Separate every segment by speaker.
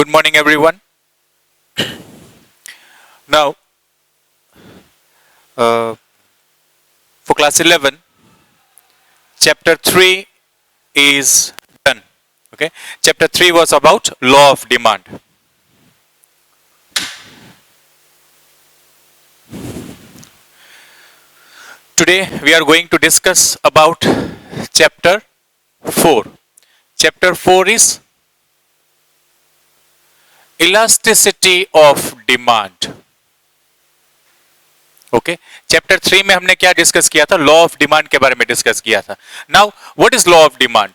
Speaker 1: Good morning, everyone. Now, for class 11, chapter 3 is done. Okay, chapter 3 was about law of demand. Today, we are going to discuss about chapter 4. Chapter 4 is elasticity of demand. Okay chapter 3 में हमने क्या discuss किया था? Law of demand के बारे में discuss किया था. Now what is law of demand?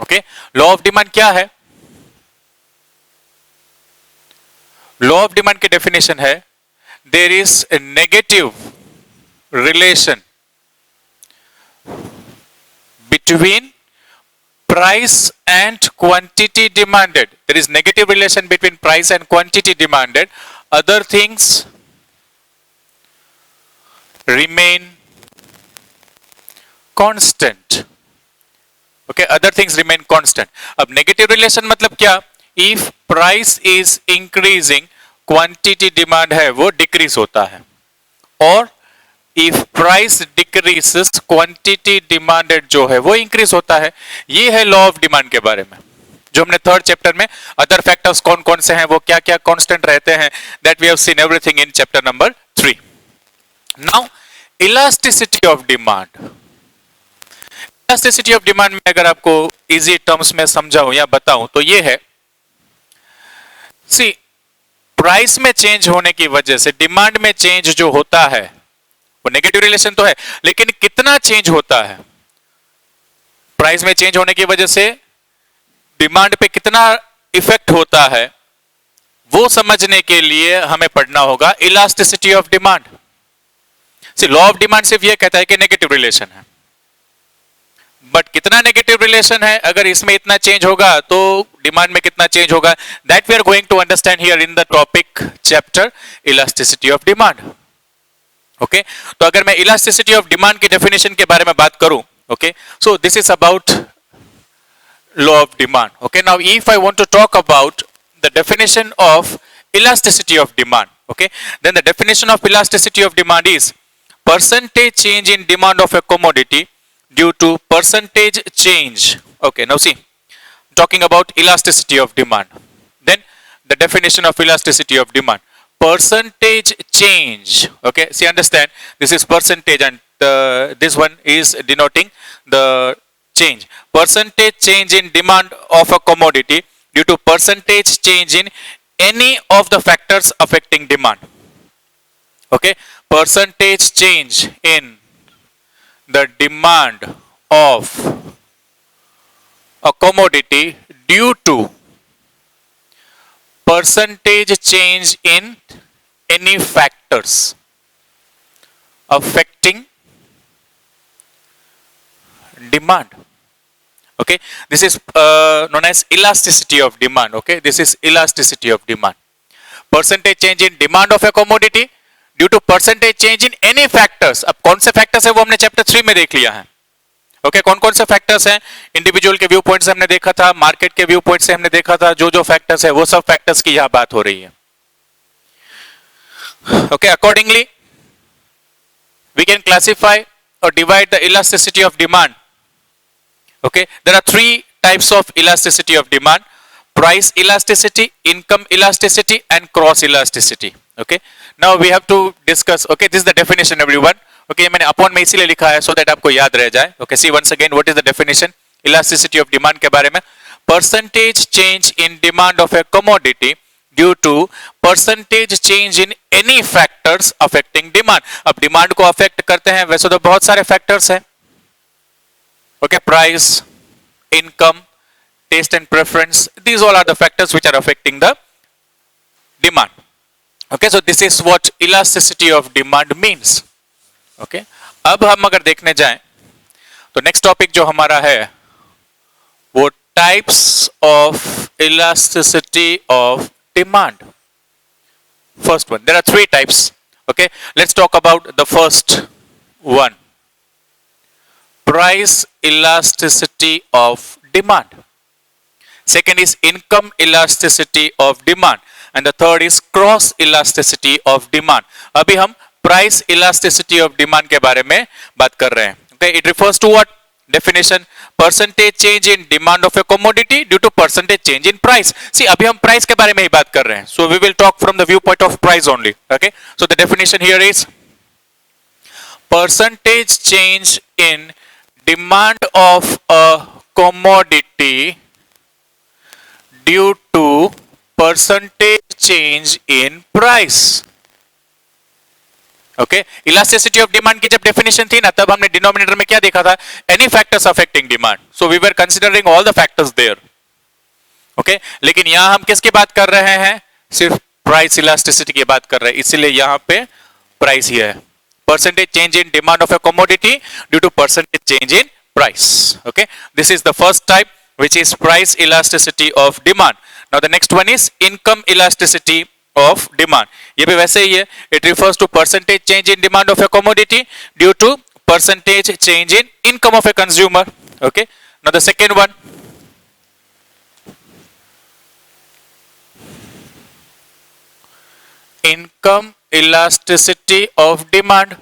Speaker 1: Okay, law of demand क्या है? लॉ ऑफ डिमांड की डेफिनेशन है there is a negative relation between price and quantity demanded. There is negative relation between price and quantity demanded. Other things remain constant. Okay, other things remain constant. अब negative relation मतलब क्या? If price is increasing, quantity demand है वो decrease होता है. और if price decreases, quantity demanded जो है वो increase होता है. ये है law of demand के बारे में जो हमने थर्ड चैप्टर में अदर फैक्टर्स कौन कौन से हैं, वो क्या क्या कांस्टेंट रहते हैं, that we have seen everything in chapter number 3. Now elasticity of demand. Elasticity of demand में अगर आपको इजी टर्म्स में समझाऊं या बताऊं तो ये है, सी प्राइस में चेंज होने की वजह से डिमांड में चेंज जो होता है वो नेगेटिव रिलेशन तो है, लेकिन कितना चेंज होता है प्राइस में चेंज होने की वजह से डिमांड पे कितना इफेक्ट होता है वो समझने के लिए हमें पढ़ना होगा elasticity of demand. See law of demand सिर्फ ये कहता है कि नेगेटिव रिलेशन है, बट कितना नेगेटिव रिलेशन है, अगर इसमें इतना चेंज होगा तो डिमांड में कितना चेंज होगा, that we are going to understand here in the topic chapter elasticity of demand. Okay, तो अगर मैं इलास्टिसिटी ऑफ डिमांड की डेफिनेशन के बारे में बात करूं, okay, so this is about law of demand. Okay, now if I want to talk about the definition of elasticity of demand, okay, then the definition of elasticity of demand is percentage change in demand of a commodity due to percentage change. Okay, now see, talking about elasticity of demand, then the definition of elasticity of demand, percentage change. Okay, see, understand, this is percentage and this one is denoting the change. Percentage change in demand of a commodity due to percentage change in any of the factors affecting demand. Okay, percentage change in the demand of a commodity due to percentage change in any factors affecting demand. Okay, this is known as elasticity of demand. Okay, this is elasticity of demand. Percentage change in demand of a commodity due to percentage change in any factors. अब कौन से factors है वो हमने chapter 3 में देख लिया है. ओके, कौन कौन से फैक्टर्स हैं? इंडिविजुअल के व्यू पॉइंट से हमने देखा था, मार्केट के व्यू पॉइंट से हमने देखा था, जो जो फैक्टर्स है वो सब फैक्टर्स की यहां बात हो रही है. Okay, accordingly we can classify or divide the elasticity of demand. Okay, there are three types of elasticity of demand: price elasticity, income elasticity, and cross elasticity. Okay, now we have to discuss. Okay, this is the definition, everyone. Okay, मैंने upon में इसीलिए लिखा है so that आपको याद रह जाए. Okay, see once again what is the definition elasticity of demand के बारे में. Percentage change in demand of a commodity due to percentage change in any factors affecting demand. अब डिमांड को अफेक्ट करते हैं वैसे तो बहुत सारे फैक्टर्स हैं. Okay, price, income, taste and preference, these all are the factors which are affecting the demand. Okay, so this is what elasticity of demand means. Okay, अब हम अगर देखने जाएं तो नेक्स्ट टॉपिक जो हमारा है वो types of elasticity of demand. First one, there are three types. Okay, let's talk about the first one, price elasticity of demand. second is income elasticity of demand, and the third is cross elasticity of demand. अभी हम price elasticity of demand के बारे में बात कर रहे हैं. Okay, it refers to what? Definition: percentage change in demand of a commodity due to percentage change in price. See, अभी हम price के बारे में ही बात कर रहे हैं. So we will talk from the viewpoint of price only. Okay, so the definition here is percentage change in demand of a commodity due to percentage change in price. Okay, elasticity of demand की जब definition थी ना, तब हमने denominator में क्या देखा था? Any factors affecting demand. So we were considering all the factors there. Okay, लेकिन यहां हम किसकी बात कर रहे हैं? सिर्फ प्राइस इलास्टिसिटी की बात कर रहे हैं, इसीलिए यहां पे प्राइस ही है. Percentage change in demand of a commodity due to percentage change in price. Okay, this is the first type which is price elasticity of demand. Now the next one is income elasticity of demand. ये भी वैसे ही है. It refers to percentage change in demand of a commodity due to percentage change in income of a consumer. Okay. Now the second one, income elasticity of demand.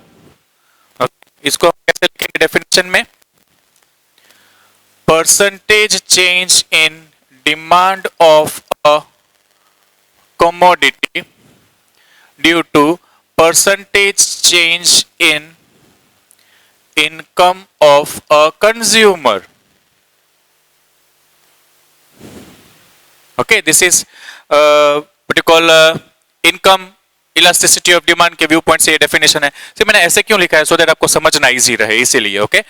Speaker 1: Okay. इसको कैसे लिखेंगे definition में? Percentage change in demand of a commodity due to percentage change in income of a consumer. Okay, this is what you call income elasticity of demand के view point से ये definition है. तो मैंने ऐसे क्यों लिखा है? सो दैट आपको समझना इजी रहे, इसीलिए. ओके,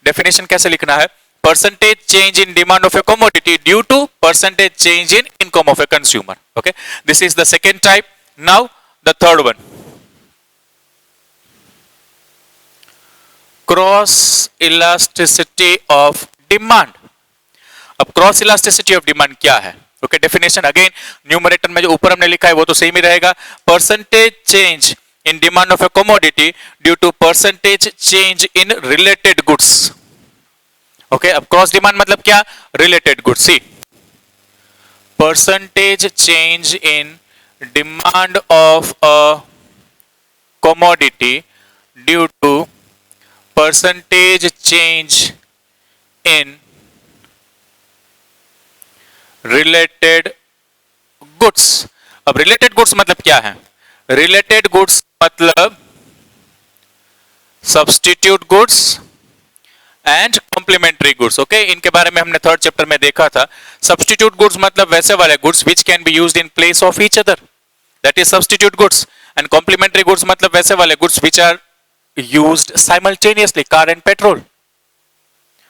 Speaker 1: डेफिनेशन कैसे लिखना है? Percentage change in demand of a commodity due to percentage change in income of a consumer. Okay, this is the second type. Now the third one, cross elasticity of demand. अब cross elasticity of demand क्या है? Okay, definition again numerator में जो ऊपर हमने लिखा है वो तो सेम ही रहेगा. Percentage change in demand of a commodity due to percentage change in related goods. Okay, अब क्रॉस डिमांड मतलब क्या? Related goods. See, percentage change in demand of a commodity due to percentage change in related goods. अब related goods मतलब क्या है? Related goods मतलब substitute goods and complementary goods. Okay, इनके बारे में हमने थर्ड चैप्टर में देखा था. सब्स्टिट्यूट गुड्स मतलब वैसे वाले goods which can be used in place of each other, that is substitute goods. And complementary goods मतलब वैसे वाले goods which are used simultaneously, car and petrol.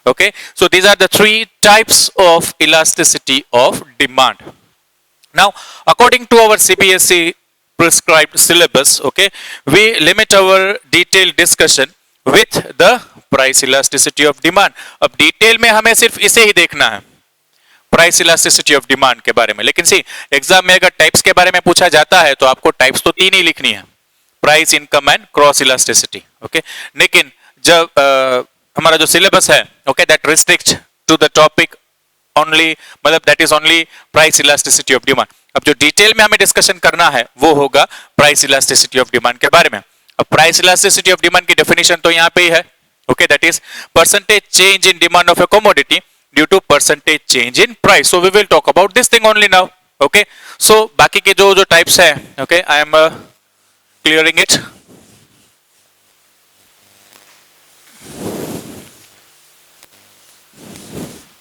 Speaker 1: Okay, so these are the three types of elasticity of demand. Now, according to our CBSE prescribed syllabus, okay, we limit our detailed discussion with the price elasticity of demand. अब detail में हमें सिर्फ इसे ही देखना है, price elasticity of demand के बारे में. लेकिन सी, एग्जाम में अगर टाइप्स के बारे में पूछा जाता है तो आपको टाइप्स तो तीन ही लिखनी है, price, income and cross elasticity. Okay, लेकिन जब हमारा जो सिलेबस है, okay, that restrict to the topic only, मतलब that is only price elasticity of demand. अब जो डिटेल में हमें डिस्कशन करना है वो होगा प्राइस इलास्टिसिटी ऑफ डिमांड के बारे में. अब प्राइस इलास्टिसिटी ऑफ डिमांड की डेफिनेशन तो यहाँ पे ही है. Okay, that is percentage change in demand of a commodity due to percentage change in price. So we will talk about this thing only now. Okay, so बाकी के जो types है, okay, I am clearing it.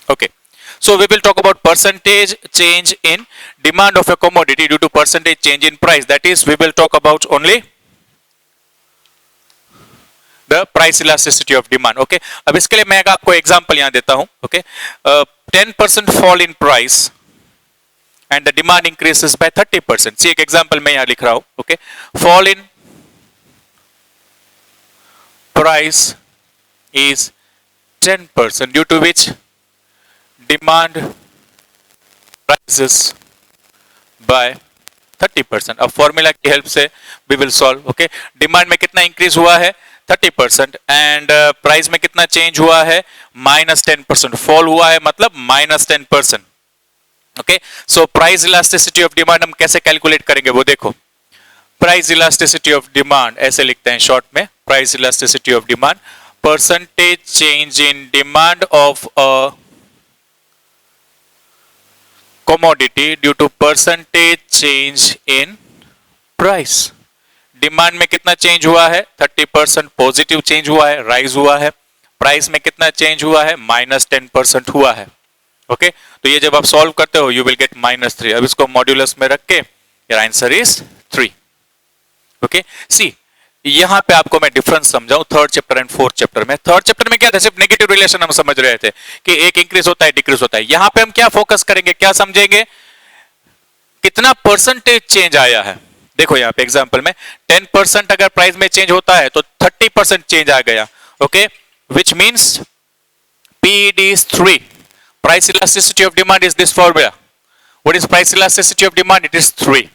Speaker 1: Okay, so we will talk about percentage change in demand of a commodity due to percentage change in price. That is, we will talk about only the price elasticity of demand. Okay, अब इसके लिए मैं आपको example यहाँ देता हूँ. Okay, 10% fall in price and the demand increases by 30%. See, एक example मैं यहाँ लिख रहा हूँ. Okay, fall in price is 10% due to which demand rises by 30%. अब फॉर्मूला की हेल्प से we will solve. Okay, demand में कितना इंक्रीज हुआ है? 30%. एंड प्राइस में कितना चेंज हुआ है? -10%. फॉल हुआ है मतलब -10%. Okay, so price elasticity of demand हम कैसे कैलकुलेट करेंगे वो देखो। प्राइस इलास्टिसिटी ऑफ डिमांड ऐसे लिखते हैं शॉर्ट में, price elasticity of demand, percentage change in demand of a commodity due to percentage change in price। Demand में कितना चेंज हुआ है, 30% पॉजिटिव चेंज हुआ है, राइज हुआ है। प्राइस में कितना चेंज हुआ है, -10% हुआ है। ओके, तो ये जब आप सॉल्व करते हो यू विल गेट -3। अब इसको मॉड्यूलस में रख के योर आंसर इज 3। ओके, सी यहां पे आपको मैं डिफरेंस समझाऊं third chapter and fourth chapter में। थर्ड चैप्टर में क्या था, सिर्फ नेगेटिव रिलेशन हम समझ रहे थे कि एक इंक्रीज होता है डिक्रीज होता है। यहां पे हम क्या फोकस करेंगे, क्या समझेंगे, कितना परसेंटेज चेंज आया है। देखो यहां पे एग्जांपल में 10% अगर प्राइस में चेंज होता है तो 30% चेंज आ गया। Okay, which means PED is 3, price elasticity of demand is this formula। what is price elasticity of demand, it is 3।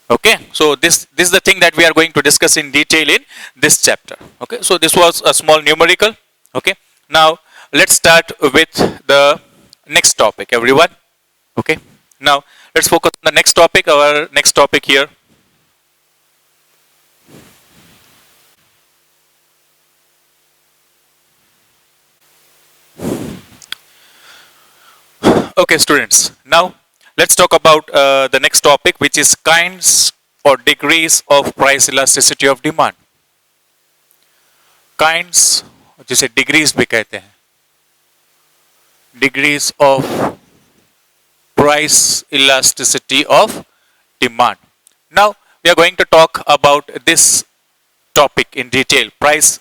Speaker 1: okay, so this is the thing that we are going to discuss in detail in this chapter। okay, so this was a small numerical। okay, now let's start with the next topic everyone। okay, now let's focus on the next topic, our next topic here। okay students, now let's talk about the next topic, which is kinds or degrees of price elasticity of demand। kinds जिसे degrees भी कहते हैं, degrees of price elasticity of demand। now we are going to talk about this topic in detail, price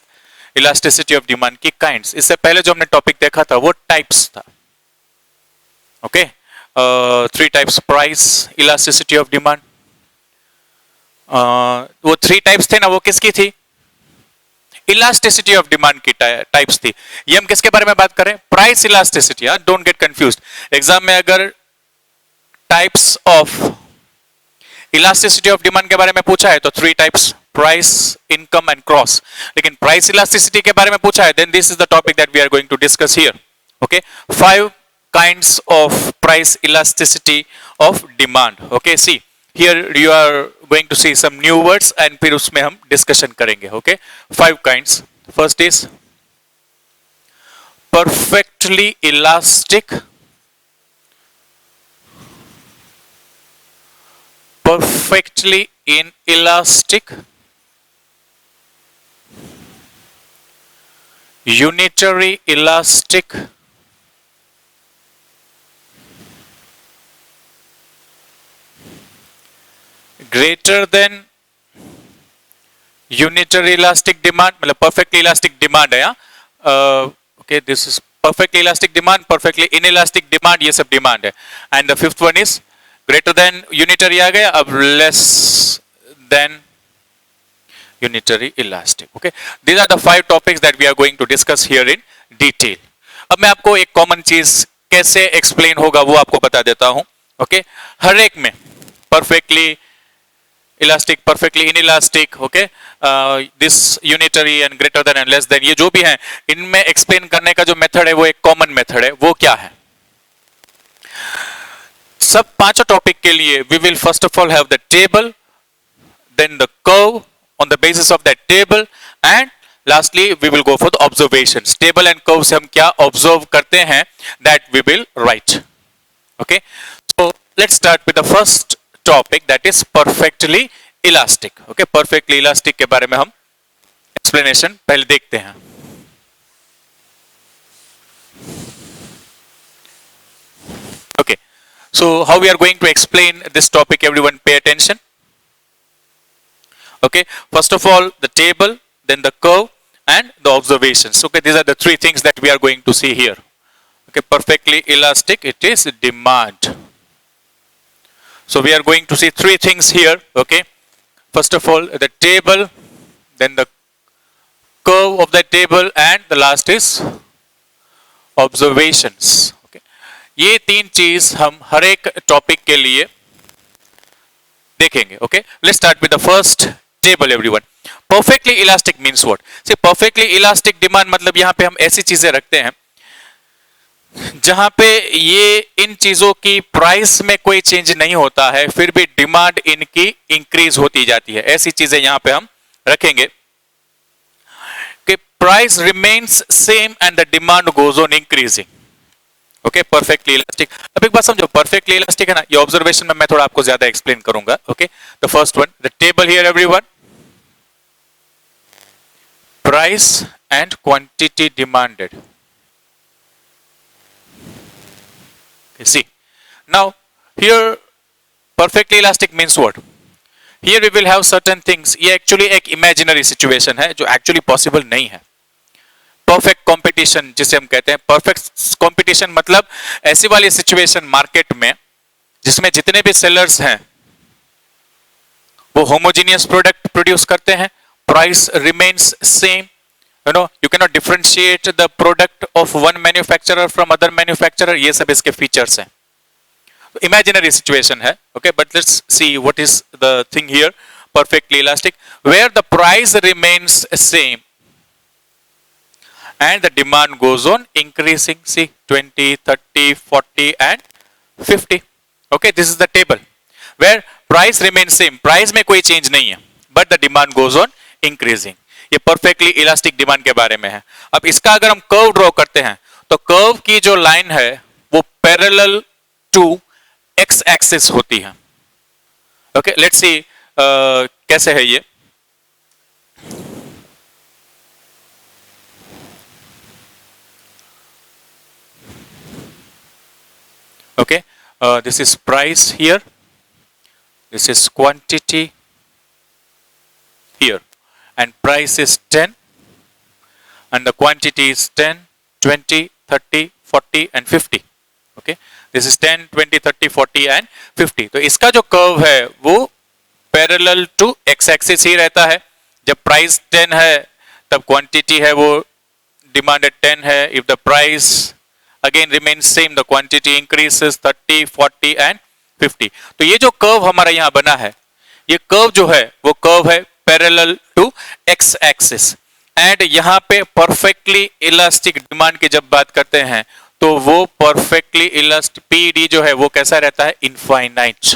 Speaker 1: elasticity of demand की kinds। इससे पहले जो हमने topic देखा था वो टाइप्स था। Okay, 3 types price elasticity of demand. वो 3 टाइप्स थे ना, वो किसकी थी, इलास्टिसिटी ऑफ डिमांड की टाइप्स थी। ये हम किसके बारे में बात करें, price elasticity. Don't get confused, exam में अगर types of elasticity of demand के बारे में पूछा है तो 3 types, price, income and cross. लेकिन प्राइस इलास्टिसिटी के बारे में पूछा है, then this is the topic that we are going to discuss here. Okay, 5 kinds of price elasticity of demand। okay, see here you are going to see some new words and फिर उसमें हम discussion करेंगे। okay, 5 kinds। first is perfectly elastic, perfectly inelastic, unitary elastic, greater than unitary elastic demand, मतलब perfectly elastic demand है। okay, this is perfectly elastic demand, perfectly inelastic demand, ये सब demand है। and the 5th one is greater than unitary आ गया, अब less than unitary elastic। okay, these are the 5 topics that we are going to discuss here in detail। अब मैं आपको एक common चीज कैसे एक्सप्लेन होगा वो आपको बता देता हूं। okay, हर एक में perfectly elastic, perfectly inelastic, okay, this unitary and greater than and less than, ये जो भी है इनमें एक्सप्लेन करने का जो मेथड है वो एक कॉमन मेथड है। वो क्या है, सब 5 टॉपिक के लिए we will first of all have the table, then the curve, on the basis of that table, and lastly we will go for the observations. Table and curve से हम क्या ऑब्जर्व करते हैं that we will write. Okay, so let's start with the first topic that is perfectly elastic. Okay, perfectly elastic के बारे में हम explanation पहले देखते हैं। Okay, so how we are going to explain this topic, everyone pay attention. Okay, first of all the table, then the curve and the observations. Okay, these are the 3 things that we are going to see here। Okay, perfectly elastic, it is demand। So we are going to see 3 things here। okay, first of all the table, then the curve of the table, and the last is observations। okay, ये 3 चीज हम हर एक topic के लिए देखेंगे। okay, let's start with the first table everyone। perfectly elastic means what? see perfectly elastic demand मतलब यहां पे हम ऐसी चीजें रखते हैं जहां पे ये इन चीजों की प्राइस में कोई चेंज नहीं होता है, फिर भी डिमांड इनकी इंक्रीज होती जाती है, ऐसी चीजें यहां पे हम रखेंगे कि price remains same and the demand goes on increasing. Okay, perfectly elastic. अब एक बात समझो, परफेक्टली इलास्टिक है ना, ये ऑब्जर्वेशन में मैं थोड़ा आपको ज्यादा एक्सप्लेन करूंगा। Okay, the first one, the table here everyone, price and quantity demanded. See, now here perfectly elastic means what? Here we will have certain things. ये actually एक imaginary situation है जो actually possible नहीं है। Perfect competition जिसे हम कहते हैं, परफेक्ट कंपटीशन मतलब ऐसी वाली सिचुएशन मार्केट में जिसमें जितने भी सेलर्स हैं वो होमोजीनियस प्रोडक्ट प्रोड्यूस करते हैं, price remains same, you know, you cannot differentiate the product of one manufacturer from other manufacturer, ये सब इसके फीचर्स हैं। इमेजिनरी सिचुएशन है, okay, but let's see what is the thing here, perfectly elastic, where the price remains same and the demand goes on increasing. See, 20, 30, 40 and 50. Okay, this is the table where price remains same, price में कोई change नहीं है, but the demand goes on increasing. ये perfectly elastic demand के बारे में है। अब इसका अगर हम कर्व ड्रॉ करते हैं तो कर्व की जो लाइन है वो पैरेलल टू एक्स एक्सिस होती है। ओके, लेट्स सी कैसे है ये। Okay, this is price here, this is quantity here, and price is 10 and the quantity is 10, 20, 30, 40 and 50. Okay, this is 10, 20, 30, 40 and 50. तो इसका जो कर्व है वो पैरेलल टू एक्स एक्सिस ही रहता है। जब प्राइस 10 है तब क्वांटिटी है वो डिमांडेड 10 है। If the price again remains same the quantity increases 30, 40 and 50। तो ये जो कर्व हमारा यहाँ बना है, ये कर्व जो है वो कर्व है parallel to X axis, and यहां पे परफेक्टली इलास्टिक डिमांड की जब बात करते हैं तो वो परफेक्टली इलास्टिक पीडी जो है वो कैसा रहता है, इनफाइनाइट।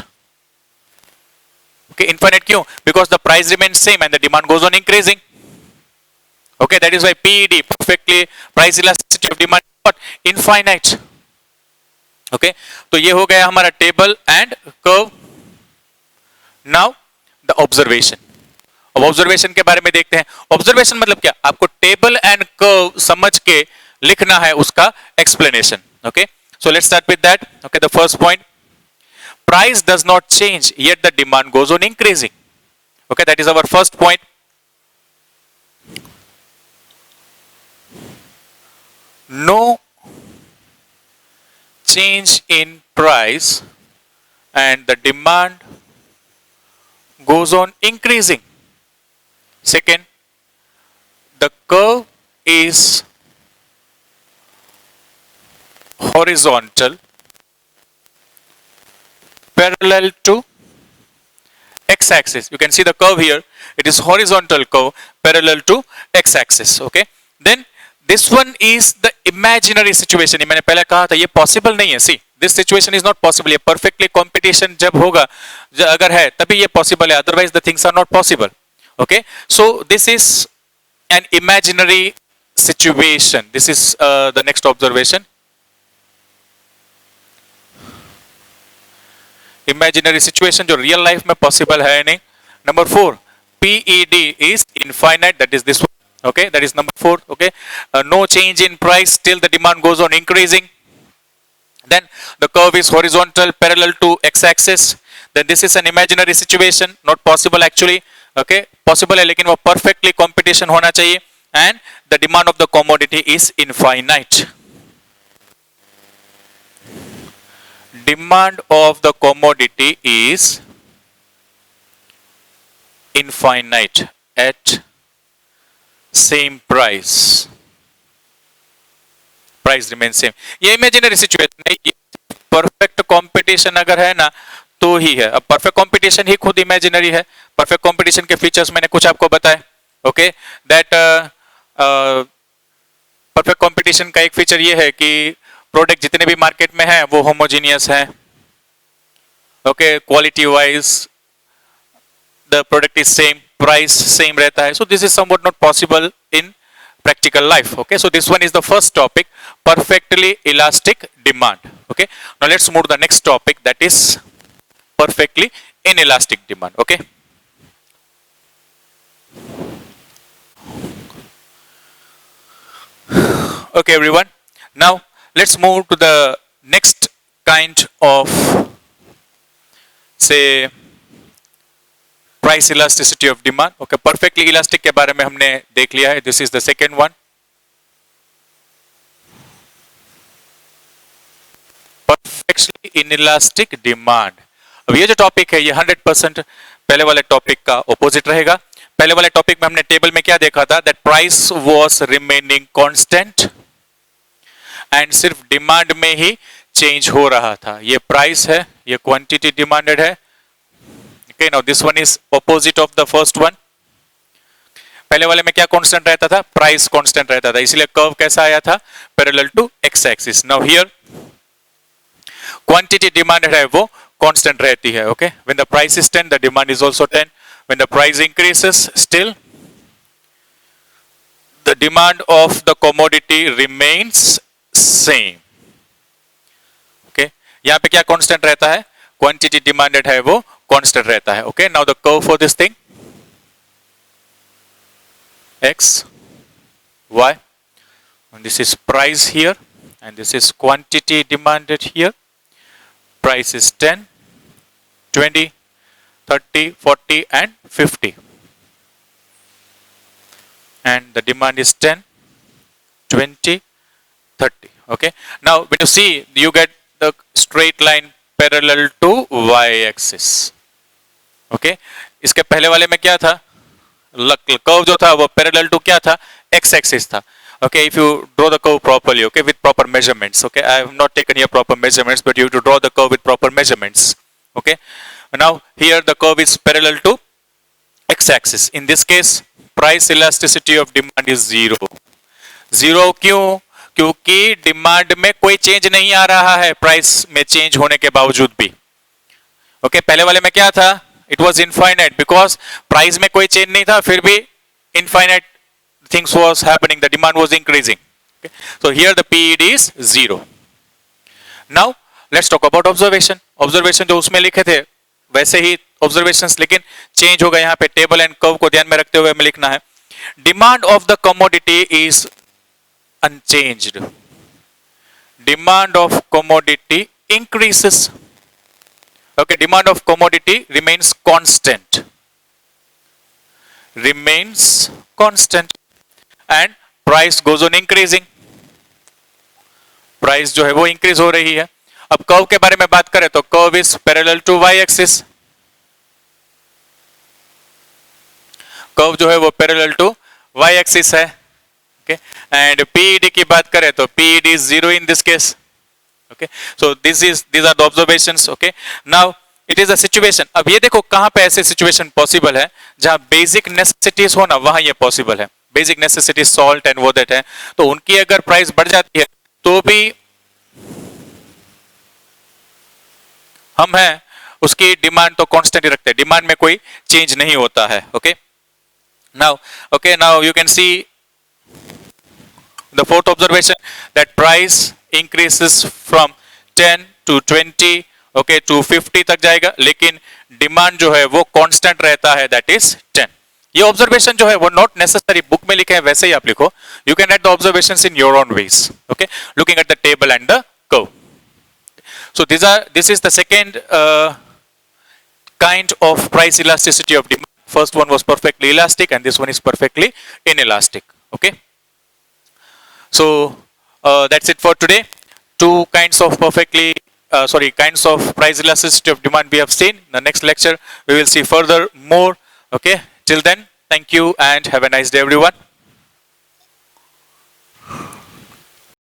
Speaker 1: ओके, इनफाइनाइट क्यों? Because the price remains same and the demand goes on increasing. Okay, that is why PD, perfectly price elasticity of demand, what, infinite. Okay, तो ये हो गया हमारा table and curve. Now the observation. अब observation के बारे में देखते हैं। ऑब्जर्वेशन मतलब क्या? आपको टेबल एंड कर्व समझ के लिखना है उसका explanation. Okay, so let's start with that. Okay, the first point, price does not change yet the demand goes on increasing. Okay, that is our first point. No change in price and the demand goes on increasing. Second, the curve is horizontal parallel to x-axis. You can see the curve here. It is horizontal curve parallel to x-axis. Okay. Then this one is the imaginary situation. ये मैंने पहले कहा था ये possible नहीं है. See, this situation is not possible. ये perfectly competition जब होगा, अगर है तभी ये possible है. Otherwise the things are not possible. Okay. So this is an imaginary situation. This is the next observation. Imaginary situation जो real life में possible है नहीं. Number 4, PED is infinite. That is this one. Okay, that is number 4. Okay, no change in price till the demand goes on increasing. Then the curve is horizontal parallel to x-axis. Then this is an imaginary situation, not possible actually. Okay, possible है लेकिन वो perfectly competition होना चाहिए. And the demand of the commodity is infinite. Demand of the commodity is infinite at same price. Price remains same. ये imaginary situation है. Perfect competition अगर है ना तो ही है. अब परफेक्ट कंपटीशन ही खुद इमेजिनरी है. परफेक्ट कंपटीशन के फीचर्स मैंने कुछ आपको बताए. ओके, दैट परफेक्ट कंपटीशन का एक फीचर ये है कि प्रोडक्ट जितने भी मार्केट में हैं वो होमोजीनियस हैं, okay, quality wise the product is same, price same रहता है. सो this is somewhat not possible in practical life. Okay, so this one is the first topic, perfectly elastic demand. Okay, now let's move to the next topic, that is perfectly inelastic demand. Okay, okay everyone, now let's move to the next kind of, say, price elasticity of demand. Okay, perfectly elastic के बारे में हमने देख लिया है. This is the second one. Perfectly inelastic demand. अब ये जो टॉपिक है ये 100% पहले वाले टॉपिक का ऑपोजिट रहेगा. पहले वाले टॉपिक में हमने टेबल में क्या देखा था, that price was remaining constant and सिर्फ डिमांड में ही चेंज हो रहा था. ये प्राइस है, ये क्वांटिटी डिमांडेड है. Okay, now this one is opposite of the first one. पहले वाले में क्या कांस्टेंट रहता था, प्राइस कांस्टेंट रहता था, इसलिए कर्व कैसा आया था, parallel to X axis. Now here quantity demanded है वो कांस्टेंट रहती है. Okay, when the price is 10 the demand is also 10. When the price increases still the demand of the commodity remains same. Okay, यहां पे क्या constant रहता है, quantity demanded है वो कांस्टेंट रहता है. Okay, now the curve for this thing, x y, and this is price here and this is quantity demanded here. Price is 10, 20, 30, 40 and 50, and the demand is 10, 20, 30. Okay, now when you see, you get the straight line parallel to y axis. Okay, इसके पहले वाले में क्या था, curve जो था वो parallel to क्या था, एक्स एक्सिस था. Okay, if you draw the curve properly, okay, with proper measurements. Okay, I have not taken here proper measurements, but you to draw the curve with proper measurements. Okay, now here the curve is parallel to X axis. In this case price elasticity of demand is zero. Zero क्यों, क्योंकि demand में कोई change नहीं आ रहा है price में change होने के बावजूद भी. ओके, पहले वाले में क्या था, it was infinite, because price में कोई चेंज नहीं था, फिर भी infinite things was happening, the demand was increasing. Okay, so here the PED is 0. now let's talk about observation. observation जो उसमें लिखे थे वैसे ही observations, लेकिन चेंज होगा. यहाँ पे टेबल एंड कर्व को ध्यान में रखते हुए हमें लिखना है, demand of the commodity is unchanged, demand of commodity increases. Okay, demand of commodity remains constant, and price goes on increasing. price जो है वो increase हो रही है. अब कर्व के बारे में बात करें तो curve is parallel to y axis. Curve जो है वो parallel to y axis है. Okay, and PED की बात करें तो PED is 0 in this case. Okay, so these are the observations. Okay, now it is a situation. अब ये देखो कहां पे ऐसे सिचुएशन पॉसिबल है जहां बेसिक नेसेसिटीज हो ना, वहां ये पॉसिबल है. बेसिक नेसेसिटीज सॉल्ट एंड वो दैट है, तो उनकी अगर प्राइस बढ़ जाती है तो भी हम है उसकी डिमांड तो कांस्टेंट ही रखते हैं, डिमांड में कोई चेंज नहीं होता है. Okay, now you can see the fourth observation, that price increases from 10 to 20, okay, to 50 तक जाएगा, लेकिन डिमांड जो है वो कांस्टेंट रहता है, that is 10. ये ऑब्जर्वेशन जो है वो नॉट नेसेसरी बुक में लिखे हैं वैसे ही आप लिखो. You can write the observations in your own ways. Okay, looking at the table and the curve. So this is the second kind of price elasticity of demand. First one was perfectly elastic and this one is perfectly inelastic. Okay, so that's it for today. Two kinds of kinds of price elasticity of demand we have seen. In the next lecture we will see further more. Okay, till then, thank you and have a nice day everyone.